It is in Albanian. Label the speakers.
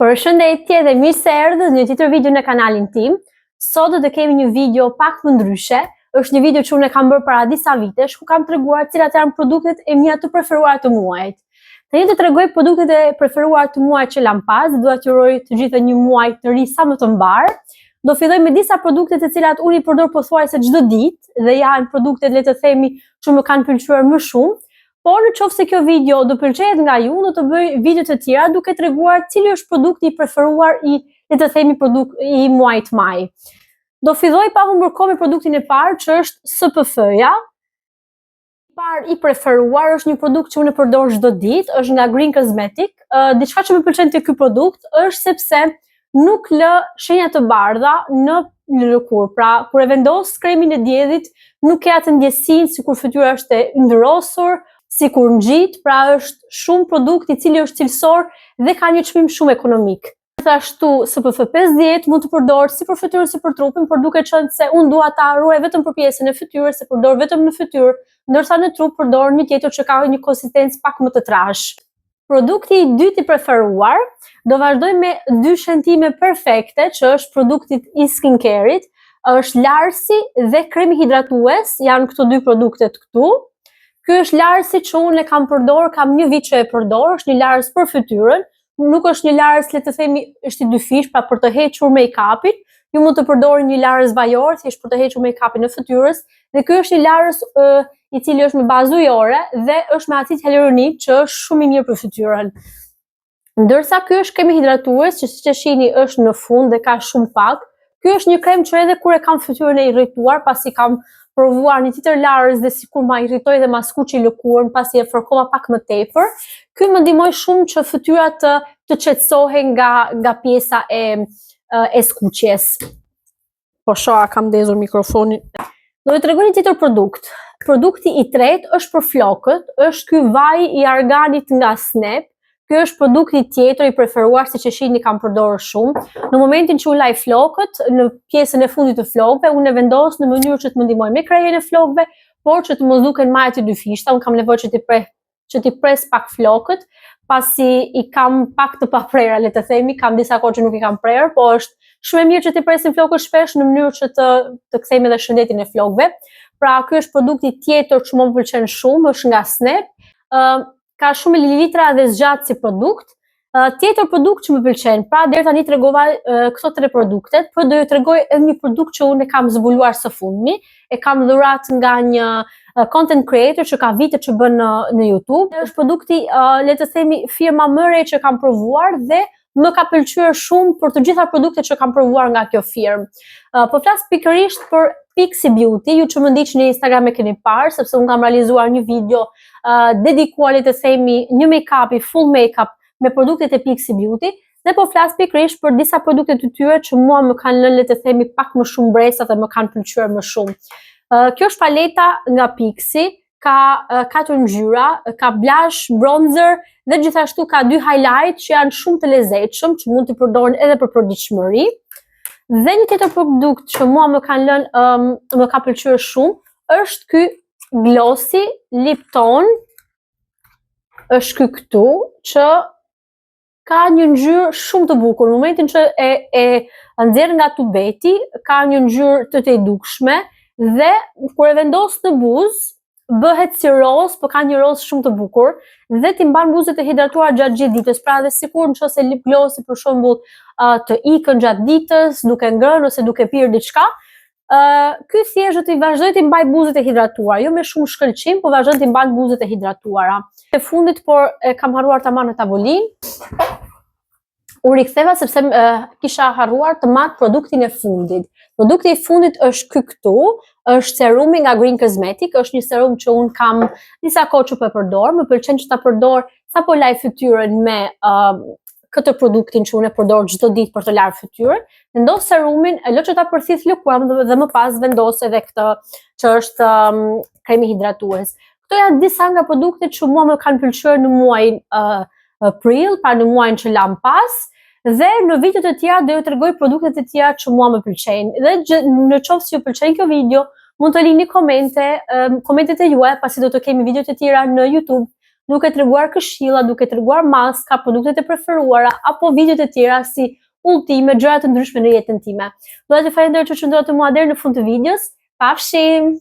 Speaker 1: Përshëndetje dhe mirë se erdhët në një tjetër video në kanalin tim. Sot do të kemi një video pak më ndryshe. Është një video që unë e kam bërë para disa vitesh, ku kam treguar cilat janë produktet e mia të preferuara të muajit. Tani do të tregoj produktet e preferuara të muajit që lam pas, dua t'ju uroj të gjithë një muaj të ri sa më të mbar. Do filloj me disa produkte të cilat unë i përdor pothuajse çdo ditë dhe janë produktet, le të themi, që më kanë pëlqyer më shumë. Por në qoftë se kjo video do pëlqejet nga ju, do të bëj video të tjera duke treguar cili është produkti i preferuar i, le të themi, i muajit maj. Do filloj pa humbur kohë me produktin e parë, që është SPF-ja. I preferuar është një produkt që unë e përdor çdo ditë, është nga Green Cosmetic. Diçka që më pëlqen te ky produkt është sepse nuk lë shenja të bardha në lëkurë. Pra, kur e vendos kremin e diellit, nuk ke atë ndjesinë sikur fytyra është e yndyrosur, sikur ngjit, pra është shumë produkt i cili është cilësor dhe ka një çmim shumë ekonomik. Gjithashtu SPF 50 mund të përdor si për fytyrën si për trupin, por duke qenë se unë dua ta ruaj vetëm për pjesën e fytyrës, se përdor vetëm në fytyrë, ndërsa në trup përdor një tjetër që ka një konsistencë pak më të trashë. Produkti i dytë i preferuar, do vazhdoj me dy shëntime perfekte, që është produktit i skincare-it, është Larsi dhe kremi hidratues, janë këto dy produktet këtu. Ky është Larsi që unë e kam përdor, kam një vit që e përdor, është një Lars për fytyrën, nuk është një Lars, le të themi, është i dy fish, pra për të hequr make-upin. Ju mund të përdorni një Lars bajor, thjesht për të hequr make-upin në fytyrës, dhe ky është një Lars i cili është me bazë ujore dhe është me acid hyaluronik, që është shumë i mirë për fytyrën. Ndërsa ky është kremi hidratues, që siç e shihni është në fund dhe ka shumë pak. Ky është një krem që edhe kur e kam fytyrën e irrituar, pasi kam provuar një tjetër Lars dhe sikur ma irritoi dhe ma skuqi lëkurën pasi e fërkova pak më tepër. Ky më ndihmoi shumë që fytyra të qetësohej nga pjesa e skuqjes. Po shoha kam ndezur mikrofonin. Do të tregoj një tjetër produkt. Produkti i tretë është për flokët, është ky vaj i arganit nga Snap. Ky është produkti tjetër i preferuar, siç e shihni kam përdorur shumë. Në momentin që unë laj flokët, në pjesën e fundit të flokëve, unë e vendos në mënyrë që të më ndihmojë me krejën e flokëve, por që të mos duken më të dy fishta. Unë kam nevojë që t'i pres pak flokët, pasi i kam pak të paprera, le të themi, kam disa kohë që nuk i kam prerë, po është shumë e mirë që t'i presim flokët shpesh në mënyrë që të kthejmë edhe shëndetin e flokëve. Pra, ky është produkti tjetër që më pëlqen shumë, është nga Snap. Ka shumë mililitra dhe zgjat si produkt. Tjetër produkt që më pëlqen, pra deri tani tregova këto tre produktet, por do ju tregoj edhe një produkt që unë e kam zbuluar së fundmi, e kam dhuratë nga një content creator që ka vite që bën në YouTube. Është produkti, le të themi, firma më e re që kam provuar dhe më ka pëlqyer shumë për të gjitha produktet që kam provuar nga kjo firmë. Po flas pikërisht për Pixi Beauty, ju që më ndiqni në Instagram e keni parë, sepse unë kam realizuar një video dedikuar, le të themi, një make-up, full make-up me produktet e Pixi Beauty, dhe po flas pikërisht për disa produkte të tyre që mua më kanë lënë, le të themi, pak më shumë bresa dhe më kanë pëlqyer më shumë. Kjo është paleta nga Pixi, ka 4 ngjyra, ka blush, bronzer dhe gjithashtu ka 2 highlight që janë shumë të lezetshëm, që mund t'i përdoren edhe për përditshmëri. Dhe një tjetër produkt që mua më kanë lënë, më ka pëlqyer shumë, është ky Glossy Lip Tone, është ky këtu, që ka një ngjyrë shumë të bukur. Në momentin që e nxjerr nga tubeti, ka një ngjyrë të dukshme dhe kur e vendos në buzë, bëhet si roz, po ka një roz shumë të bukur dhe ti mban buzët e hidratuara gjatë gjithë ditës. Pra dhe sikur nëse lip glossi për shembull të ikën gjatë ditës, duke ngrënë ose duke pirë diçka, ky thjesht do të vazhdoj të mbaj buzët e hidratuara, jo me shumë shkëlqim, po vazhdon të mban buzët e hidratuara. E fundit, por kam harruar ta marr në tavolinë. U riktheva sepse kisha harruar të marr produktin e fundit. Produkti i fundit është ky këtu, është serumi nga Green Cosmetic, është një serum që unë kam disa kohë që po e përdor, më pëlqen që ta përdor sapo laj fytyrën me këtë produktin që unë e përdor çdo ditë për të larë fytyrën. Vendos serumin, e lë që ta përthith lëkurën dhe më pas vendos edhe këtë që është kremi hidratues. Këto janë disa nga produktet që mua më kanë pëlqyer në muajin prill, pra në muajin që lam pas. Dhe në videot e tjera do ju tregoj produktet e tjera që mua më pëlqejnë. Dhe në qoftë se ju pëlqen kjo video, mund të lini komente, komentet e juaja, pasi do të kemi videot e tjera në YouTube duke treguar këshilla, duke treguar maska, produktet e preferuara apo videot e tjera si udhëtime, gjëra të ndryshme në jetën time. Dua t'ju falenderoj që qëndrove me mua deri në fund të videos. Pafshim!